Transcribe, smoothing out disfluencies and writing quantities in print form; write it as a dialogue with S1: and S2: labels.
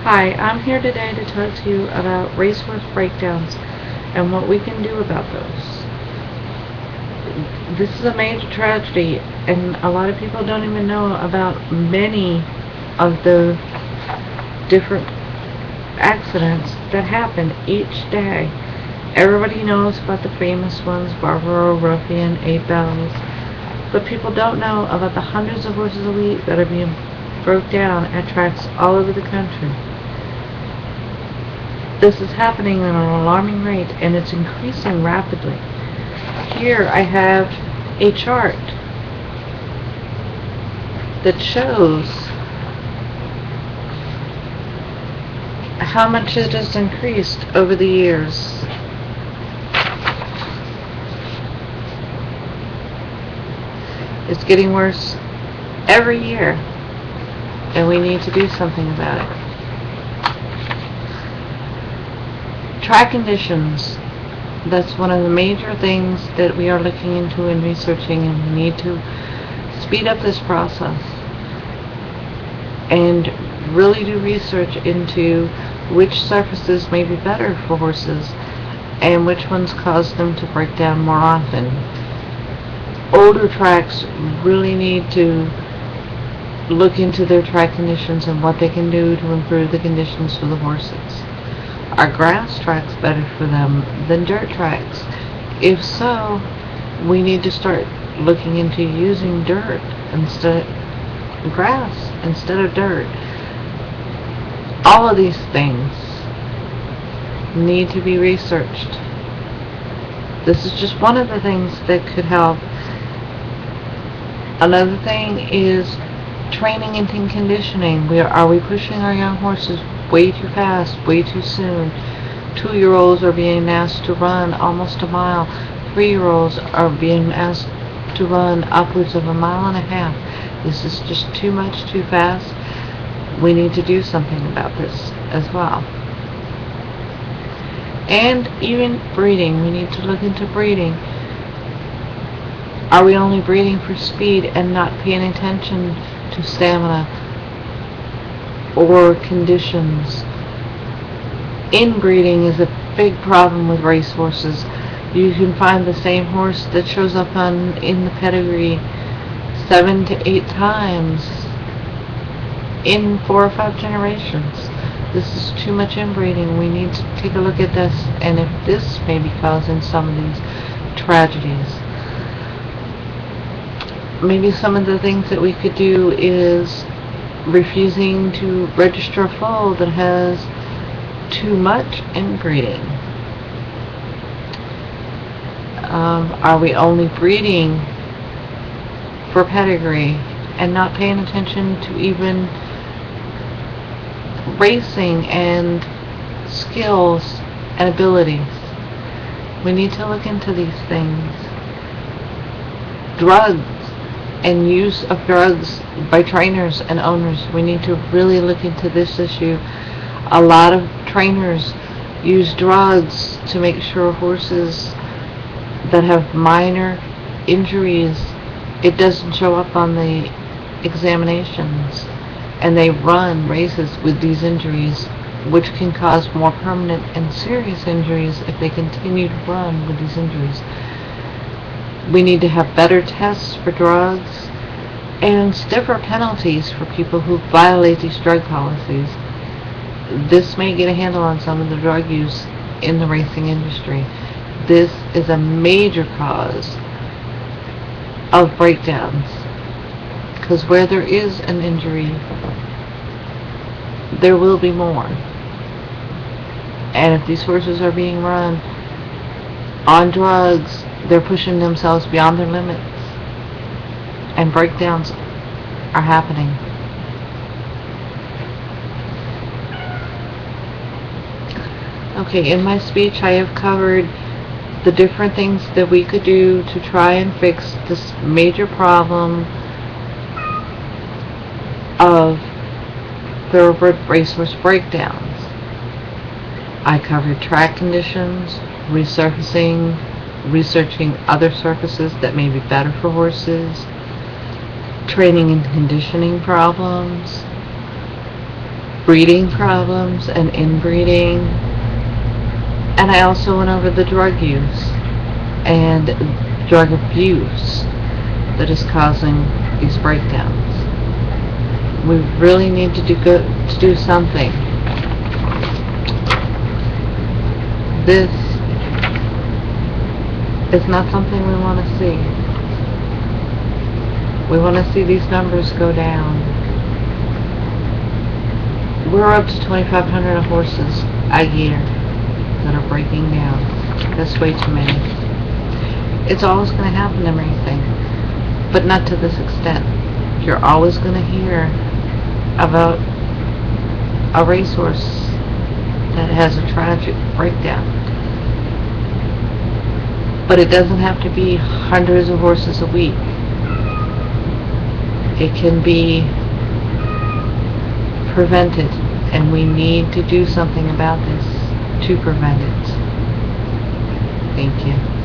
S1: Hi, I'm here today to talk to you about racehorse breakdowns and what we can do about those. This is a major tragedy, and a lot of people don't even know about many of the different accidents that happen each day. Everybody knows about the famous ones, Barbara Ruffian, 8 Bells, but people don't know about the hundreds of horses a week that are being broke down at tracks all over the country. This is happening at an alarming rate, and it's increasing rapidly. Here I have a chart that shows how much it has increased over the years. It's getting worse every year, and we need to do something about it. Track conditions. That's one of the major things that we are looking into and researching, and we need to speed up this process and really do research into which surfaces may be better for horses and which ones cause them to break down more often. Older tracks really need to look into their track conditions and what they can do to improve the conditions for the horses. Are grass tracks better for them than dirt tracks? If so, we need to start looking into using dirt instead of grass instead of dirt. All of these things need to be researched. This is just one of the things that could help. Another thing is training and conditioning. Are we pushing our young horses way too fast, way too soon? 2-year-olds are being asked to run almost a mile. 3-year-olds are being asked to run upwards of 1.5 miles. This is just too much, too fast. We need to do something about this as well. And even breeding. We need to look into breeding. Are we only breeding for speed and not paying attention to stamina or conditions? Inbreeding is a big problem with racehorses. You can find the same horse that shows up in the pedigree 7 to 8 times in 4 or 5 generations. This is too much inbreeding. We need to take a look at this, and if this may be causing some of these tragedies. Maybe some of the things that we could do is refusing to register a foal that has too much inbreeding. Are we only breeding for pedigree and not paying attention to even racing and skills and abilities? We need to look into these things. Drugs and use of drugs by trainers and owners. We need to really look into this issue. A lot of trainers use drugs to make sure horses that have minor injuries, it doesn't show up on the examinations, and they run races with these injuries, which can cause more permanent and serious injuries if they continue to run with these injuries. We need to have better tests for drugs and stiffer penalties for people who violate these drug policies. This may get a handle on some of the drug use in the racing industry. This is a major cause of breakdowns, because where there is an injury, there will be more. And if these horses are being run on drugs, they're pushing themselves beyond their limits, and breakdowns are happening. Okay, in my speech I have covered the different things that we could do to try and fix this major problem of thoroughbred racehorse breakdowns. I covered track conditions, resurfacing, researching other surfaces that may be better for horses, training and conditioning problems, breeding problems and inbreeding. And I also went over the drug use and drug abuse that is causing these breakdowns. We really need to do something. This is not something we want to see. We want to see these numbers go down. We're up to 2,500 horses a year that are breaking down. That's way too many. It's always going to happen to everything, but not to this extent. You're always going to hear about a racehorse that has a tragic breakdown. But it doesn't have to be hundreds of horses a week. It can be prevented, and we need to do something about this to prevent it. Thank you.